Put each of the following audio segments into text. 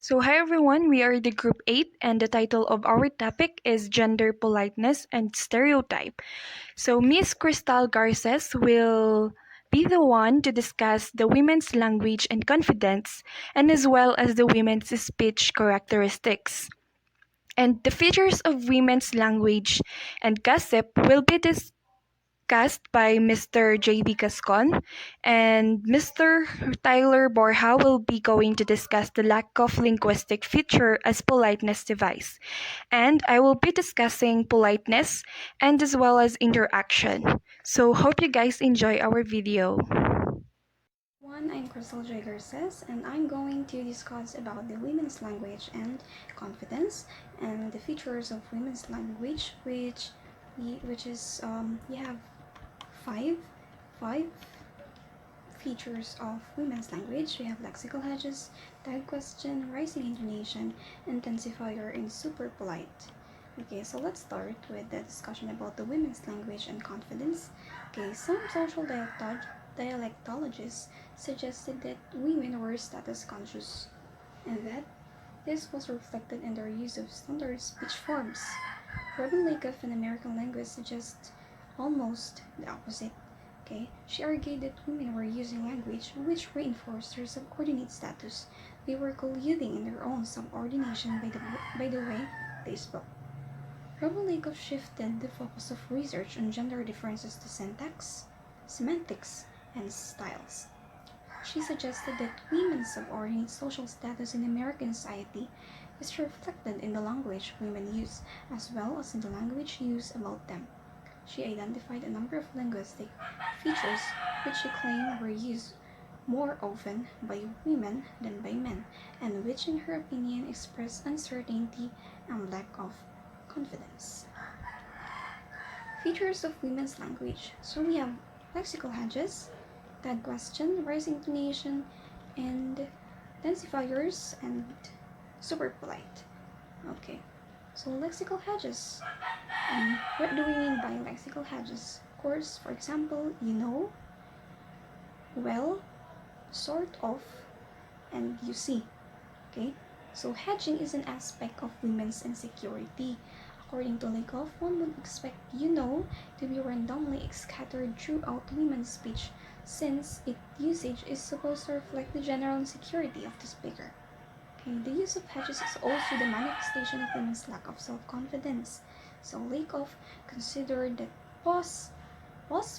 So, hi everyone, we are the group 8, and the title of our topic is Gender Politeness and Stereotype. So, Miss Crystal Garces will be the one to discuss the women's language and confidence, and as well as the women's speech characteristics. And the features of women's language and gossip will be cast by Mr. J.B. Gascon, and Mr. Tyler Borja will be going to discuss the lack of linguistic feature as politeness device. And I will be discussing politeness and as well as interaction. So hope you guys enjoy our video. I'm Crystal J. Garces, and I'm going to discuss about the women's language and confidence and the features of women's language, we have five five features of women's language. We have lexical hedges, tag question, rising intonation, intensifier, and super polite. Okay, so let's start with the discussion about the women's language and confidence. Okay, some social dialectologists suggested that women were status conscious and that this was reflected in their use of standard speech forms. Robin Lakoff, an American linguist, suggests almost the opposite. Okay, she argued that women were using language which reinforced their subordinate status. They were colluding in their own subordination by the way they spoke. Robin Lakoff shifted the focus of research on gender differences to syntax, semantics, and styles. She suggested that women's subordinate social status in American society is reflected in the language women use, as well as in the language used about them. She identified a number of linguistic features which she claimed were used more often by women than by men, and which, in her opinion, express uncertainty and lack of confidence. Features of women's language. So we have lexical hedges, tag question, rising intonation, and intensifiers, and super polite. Okay, so lexical hedges. What do we mean by lexical hedges? Of course, for example, well, sort of, and you see. Okay, so hedging is an aspect of women's insecurity. According to Lakoff, one would expect to be randomly scattered throughout women's speech, since its usage is supposed to reflect the general insecurity of the speaker. Okay, the use of hedges is also the manifestation of women's lack of self-confidence. So Lakoff considered that pause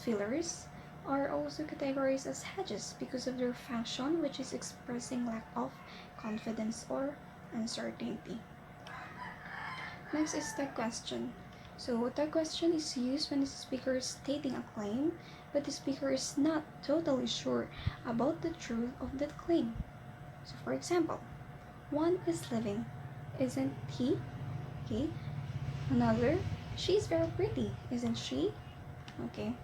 fillers are also categorized as hedges because of their function, which is expressing lack of confidence or uncertainty. Next is the question. So the question is used when the speaker is stating a claim, but the speaker is not totally sure about the truth of that claim. So for example, one is living, isn't he? Okay. Another, she's very pretty, isn't she? Okay.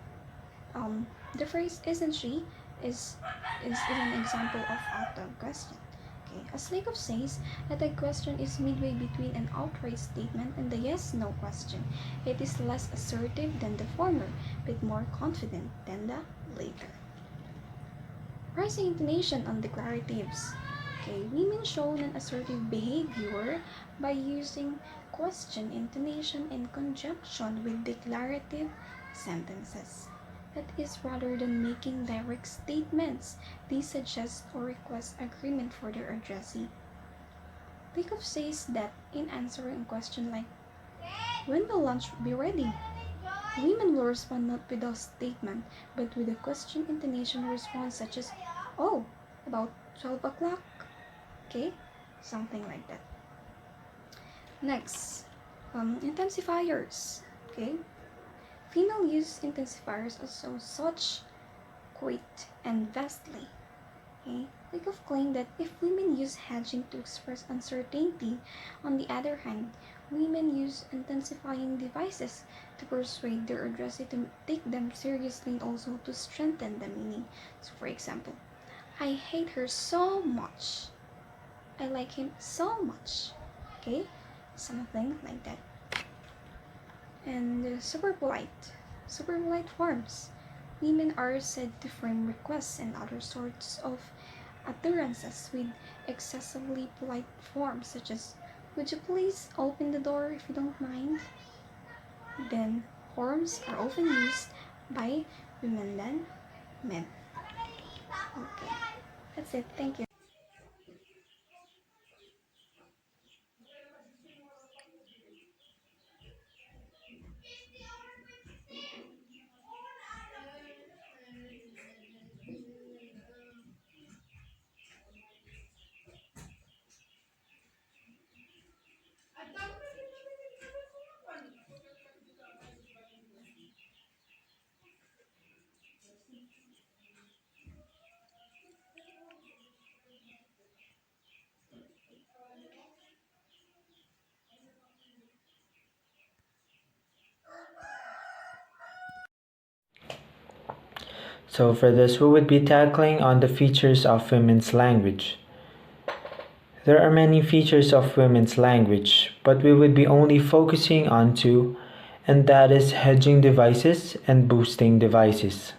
The phrase "isn't she" is an example of a tag question. Okay, as Lakoff says, a tag question is midway between an outright statement and the yes/no question. It is less assertive than the former, but more confident than the latter. Rising intonation on declaratives. Okay, women show an assertive behavior by using question intonation in conjunction with declarative sentences. That is, rather than making direct statements, they suggest or request agreement for their addressee. Lakoff says that in answering a question like, "When will lunch be ready?" women will respond not with a statement, but with a question intonation response such as, "Oh, about 12 o'clock." Okay? Something like that. Next, intensifiers. Okay? Female use intensifiers also such quite and vastly. Okay? Lakoff claimed that if women use hedging to express uncertainty, on the other hand, women use intensifying devices to persuade their addressee to take them seriously and also to strengthen the meaning. So, for example, "I hate her so much." "I like him so much." Okay? Something like that. And super polite. Super polite forms. Women are said to frame requests and other sorts of utterances with excessively polite forms such as, "Would you please open the door if you don't mind?" Then, forms are often used by women than men. Okay, that's it. Thank you. So for this, we would be tackling on the features of women's language. There are many features of women's language, but we would be only focusing on two, and that is hedging devices and boosting devices.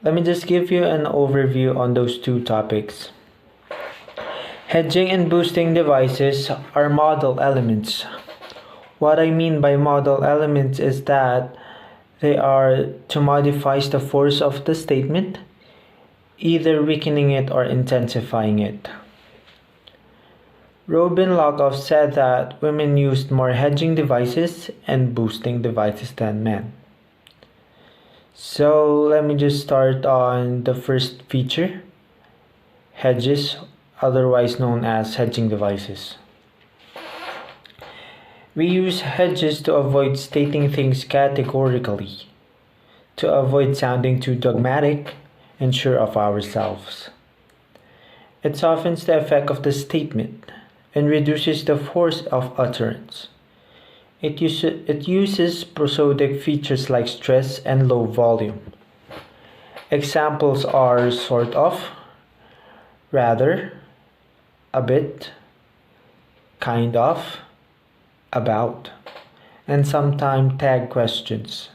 Let me just give you an overview on those two topics. Hedging and boosting devices are modal elements. What I mean by modal elements is that they are to modify the force of the statement, either weakening it or intensifying it. Robin Lockoff said that women used more hedging devices and boosting devices than men. So let me just start on the first feature, hedges, otherwise known as hedging devices. We use hedges to avoid stating things categorically, to avoid sounding too dogmatic and sure of ourselves. It softens the effect of the statement and reduces the force of utterance. It uses prosodic features like stress and low volume. Examples are sort of, rather, a bit, kind of, about, and sometimes tag questions.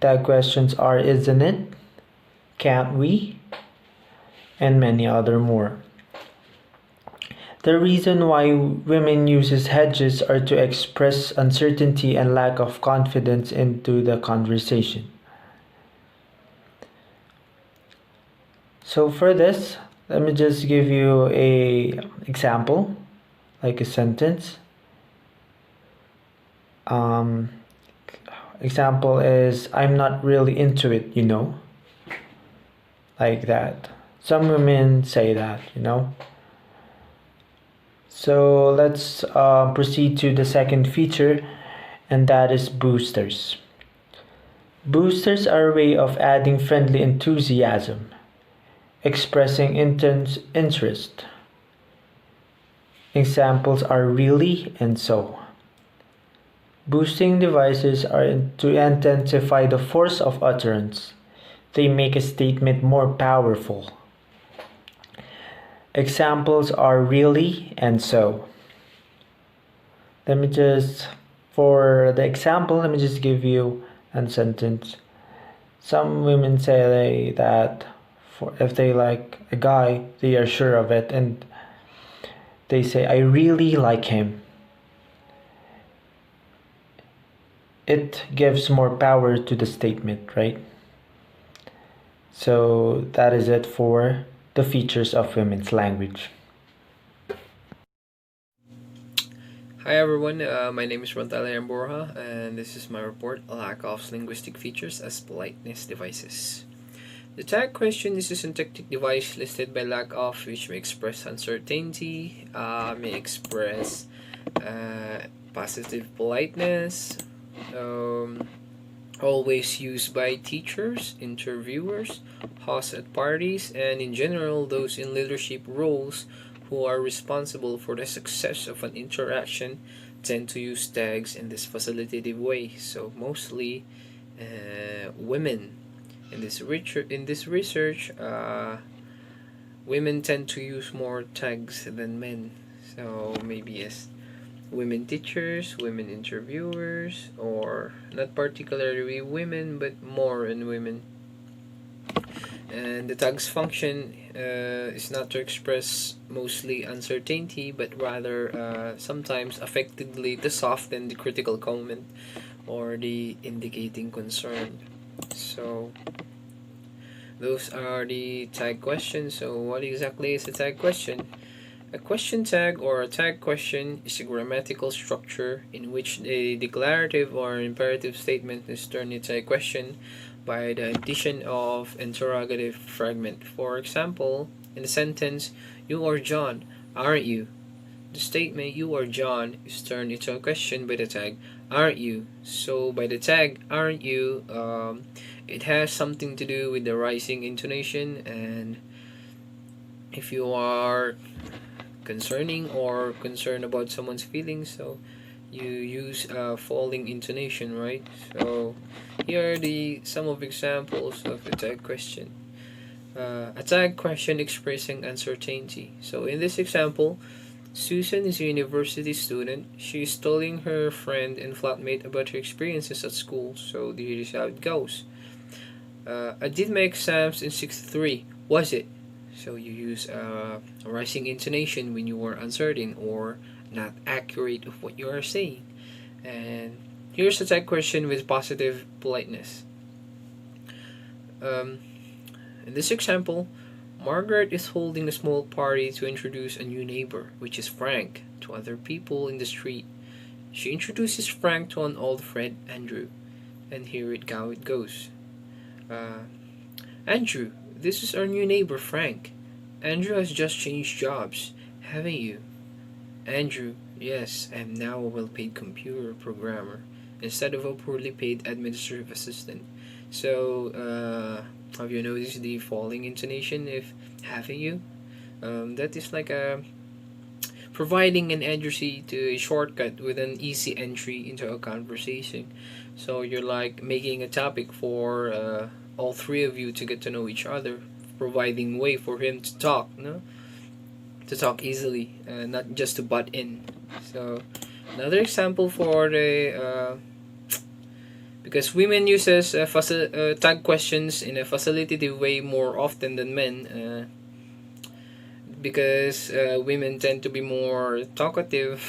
Tag questions are isn't it, can't we, and many other more. The reason why women uses hedges are to express uncertainty and lack of confidence into the conversation. So for this, let me just give you a example, like a sentence. Example is, I'm not really into it, like that. Some women say that. So let's proceed to the second feature, and that is boosters. Boosters are a way of adding friendly enthusiasm, expressing intense interest. Examples are really and so. Boosting devices are to intensify the force of utterance. They make a statement more powerful. Examples are really and so. For the example, let me just give you a sentence. Some women say that if they like a guy, they are sure of it, and they say, I really like him. It gives more power to the statement, right? So that is it for the features of women's language. Hi everyone, my name is Rontale Borja, and this is my report, Lack of Linguistic Features as Politeness Devices. The tag question is a syntactic device listed by lack of, which may express uncertainty, may express positive politeness, always used by teachers, interviewers, hosts at parties, and in general those in leadership roles who are responsible for the success of an interaction tend to use tags in this facilitative way. So mostly women in this research, women tend to use more tags than men. So maybe as women teachers, women interviewers, or not particularly women, but more in women. And the tag's function is not to express mostly uncertainty, but rather sometimes affectedly to soften the critical comment or the indicating concern. So those are the tag questions. So what exactly is a tag question? A question tag or a tag question is a grammatical structure in which a declarative or imperative statement is turned into a question by the addition of interrogative fragment. For example, in the sentence, "You are John, aren't you?" The statement "you are John" is turned into a question by the tag "aren't you?" So by the tag "aren't you," it has something to do with the rising intonation, and if you are concerning or concerned about someone's feelings, so you use falling intonation, right? So here are the some of examples of a tag question. A tag question expressing uncertainty. So in this example, Susan is a university student. She is telling her friend and flatmate about her experiences at school. So here is how it goes. I did my exams in 63. Was it? So you use a rising intonation when you are uncertain or not accurate of what you are saying. And here's a tag question with positive politeness. Um, in this example, Margaret is holding a small party to introduce a new neighbor, which is Frank, to other people in the street. She introduces Frank to an old friend, Andrew, and here it how it goes. Uh, Andrew, this is our new neighbor, Frank. Andrew has just changed jobs, haven't you? Andrew, yes, I am now a well paid computer programmer instead of a poorly paid administrative assistant. So, have you noticed the falling intonation if haven't you? That is like a providing an addressee to a shortcut with an easy entry into a conversation. So you're like making a topic for all three of you to get to know each other, providing way for him to talk, no? To talk easily, not just to butt in. So another example for the because women uses tag questions in a facilitative way more often than men. Because women tend to be more talkative.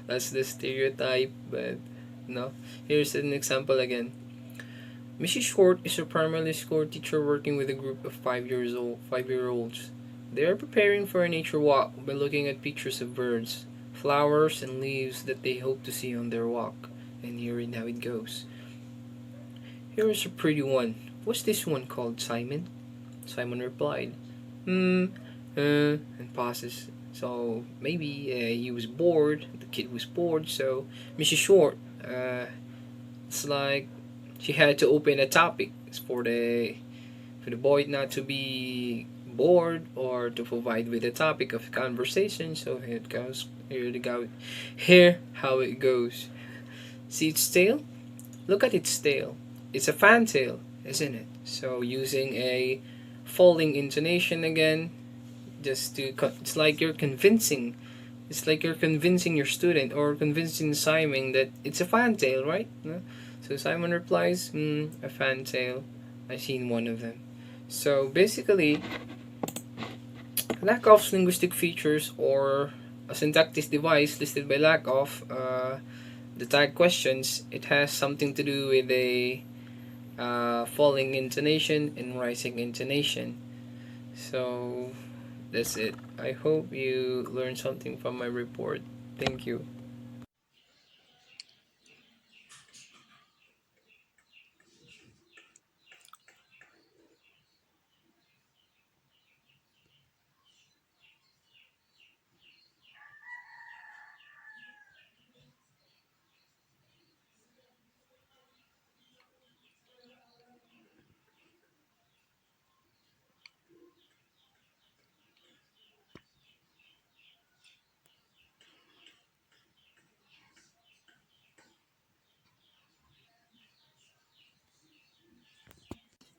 That's the stereotype, but no. Here's an example again. Mrs. Short is a primary school teacher working with a group of 5-year-olds. They are preparing for a nature walk by looking at pictures of birds, flowers, and leaves that they hope to see on their walk. And here is how it goes. Here is a pretty one. What's this one called, Simon? Simon replied, and pauses. So maybe he was bored. The kid was bored. So Mrs. Short, it's like she had to open a topic for the boy not to be bored or to provide with a topic of conversation. So here it goes. Here how it goes. See its tail? Look at its tail. It's a fantail, isn't it? So using a falling intonation again, just to it's like you're convincing. It's like you're convincing your student or convincing Simon that it's a fantail, right? No? So Simon replies, a fantail. I've seen one of them. So basically, lack of linguistic features or a syntactic device listed by lack of the tag questions, it has something to do with a falling intonation and rising intonation. So that's it. I hope you learned something from my report. Thank you.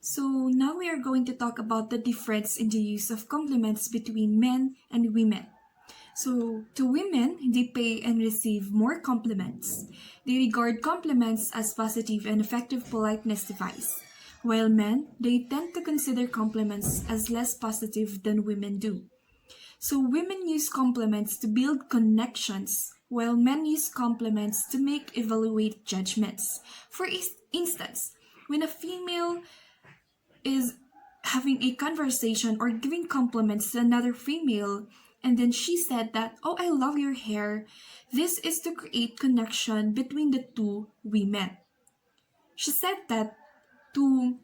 So now we are going to talk about the difference in the use of compliments between men and women. So, to women, they pay and receive more compliments. They regard compliments as positive and effective politeness device. while men, they tend to consider compliments as less positive than women do. So women use compliments to build connections, while men use compliments to make evaluate judgments. For instance, when a female is having a conversation or giving compliments to another female, and then she said that, "Oh, I love your hair," this is to create connection between the two women. She said that to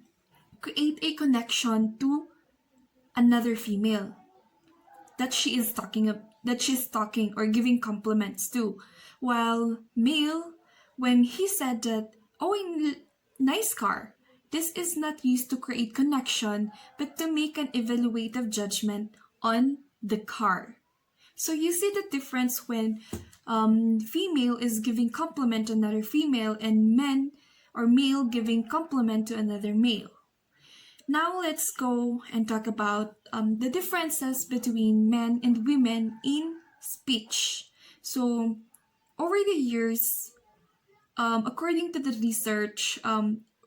create a connection to another female that she's talking or giving compliments to, while male, when he said that, "Oh, nice car," this is not used to create connection but to make an evaluative judgment on the car. So you see the difference when female is giving compliment to another female and men or male giving compliment to another male. Now let's go and talk about the differences between men and women in speech. So over the years, according to the research,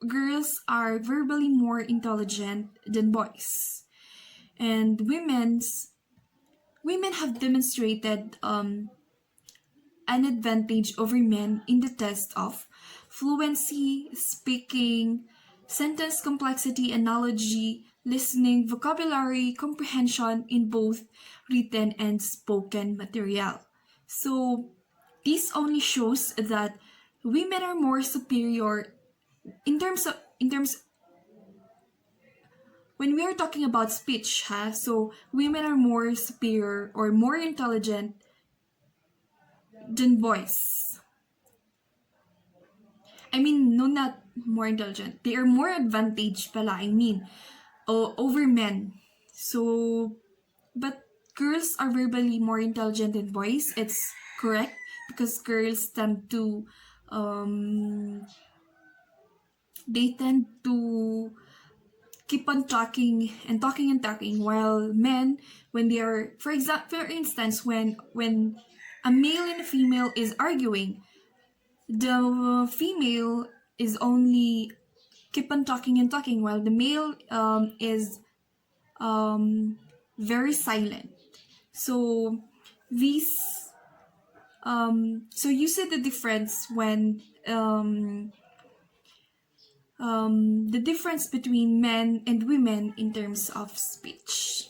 girls are verbally more intelligent than boys, and women have demonstrated an advantage over men in the test of fluency, speaking, sentence complexity, analogy, listening, vocabulary, comprehension in both written and spoken material. So, this only shows that women are more superior in terms when we are talking about speech, so women are more superior or more intelligent than boys. I mean, no, not more intelligent. They are more advantaged pala, over men. So, but girls are verbally more intelligent than boys. It's correct because girls tend to, they tend to keep on talking and talking and talking, while men, when they are, for instance, when a male and a female is arguing, the female is only keep on talking and talking while the male is very silent. So these so you see the difference when the difference between men and women in terms of speech.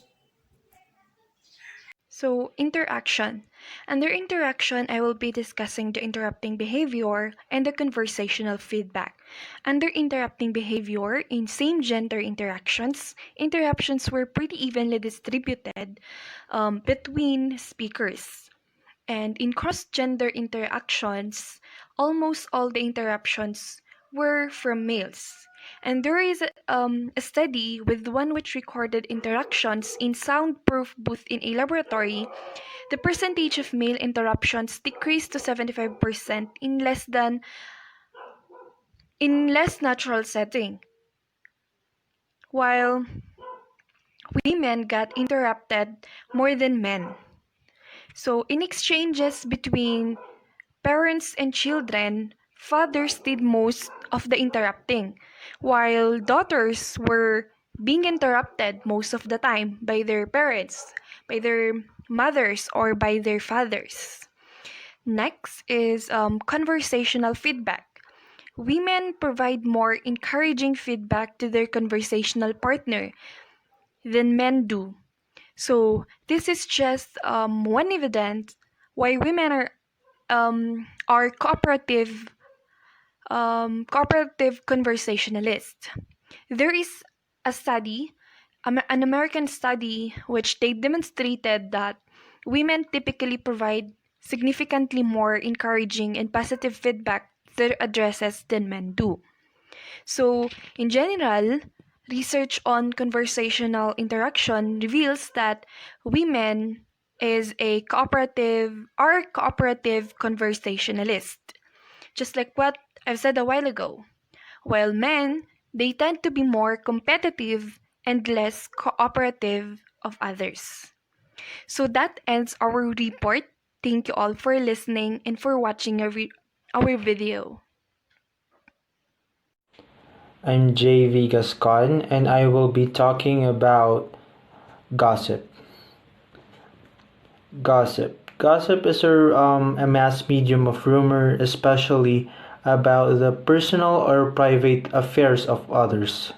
So, interaction. Under interaction, I will be discussing the interrupting behavior and the conversational feedback. Under interrupting behavior, in same gender interactions, interruptions were pretty evenly distributed between speakers. And in cross gender interactions, almost all the interruptions were from males. And there is a study with one which recorded interactions in soundproof booth in a laboratory. The percentage of male interruptions decreased to 75% in less natural setting, while women got interrupted more than men. So in exchanges between parents and children, fathers did most of the interrupting, while daughters were being interrupted most of the time by their parents, by their mothers, or by their fathers. Next is conversational feedback. Women provide more encouraging feedback to their conversational partner than men do. So this is just one evidence why women are cooperative conversationalists. There is a study, an American study, which they demonstrated that women typically provide significantly more encouraging and positive feedback to their addresses than men do. So, in general, research on conversational interaction reveals that women are cooperative conversationalist, just like what I've said a while ago. While men, they tend to be more competitive and less cooperative of others. So that ends our report. Thank you all for listening and for watching our video. I'm JV Gascon and I will be talking about gossip. Gossip. Gossip is a mass medium of rumor, especially about the personal or private affairs of others.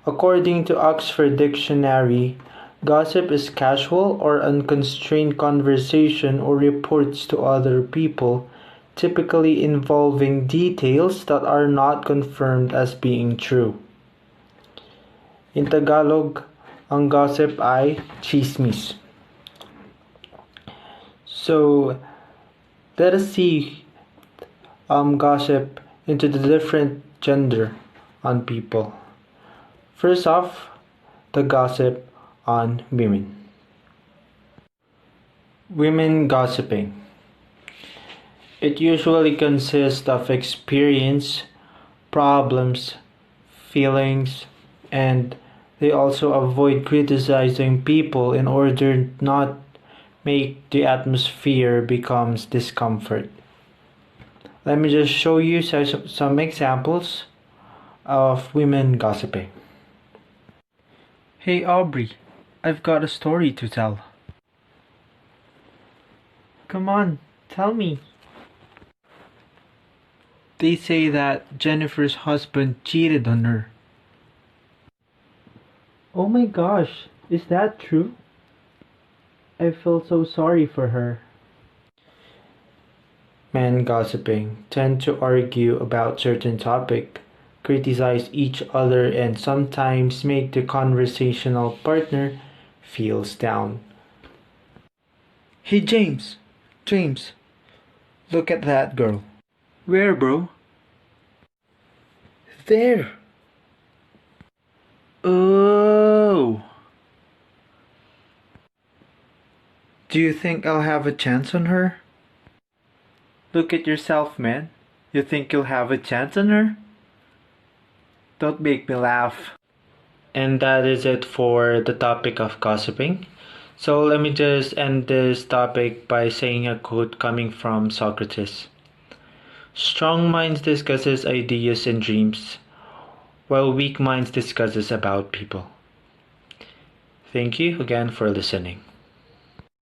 According to Oxford Dictionary, gossip is casual or unconstrained conversation or reports to other people, typically involving details that are not confirmed as being true. In Tagalog, ang gossip ay chismis. So, let us see gossip into the different gender on people. First off, the gossip on women. Women gossiping. It usually consists of experience, problems, feelings, and they also avoid criticizing people in order not make the atmosphere becomes discomfort. Let me just show you some examples of women gossiping. Hey Aubrey, I've got a story to tell. Come on, tell me. They say that Jennifer's husband cheated on her. Oh my gosh, is that true? I feel so sorry for her. Men gossiping tend to argue about certain topic, criticize each other and sometimes make the conversational partner feels down. Hey James, look at that girl. Where, bro? There. Oh. Do you think I'll have a chance on her? Look at yourself, man. You think you'll have a chance on her? Don't make me laugh. And that is it for the topic of gossiping. So let me just end this topic by saying a quote coming from Socrates. Strong minds discusses ideas and dreams, while weak minds discusses about people. Thank you again for listening.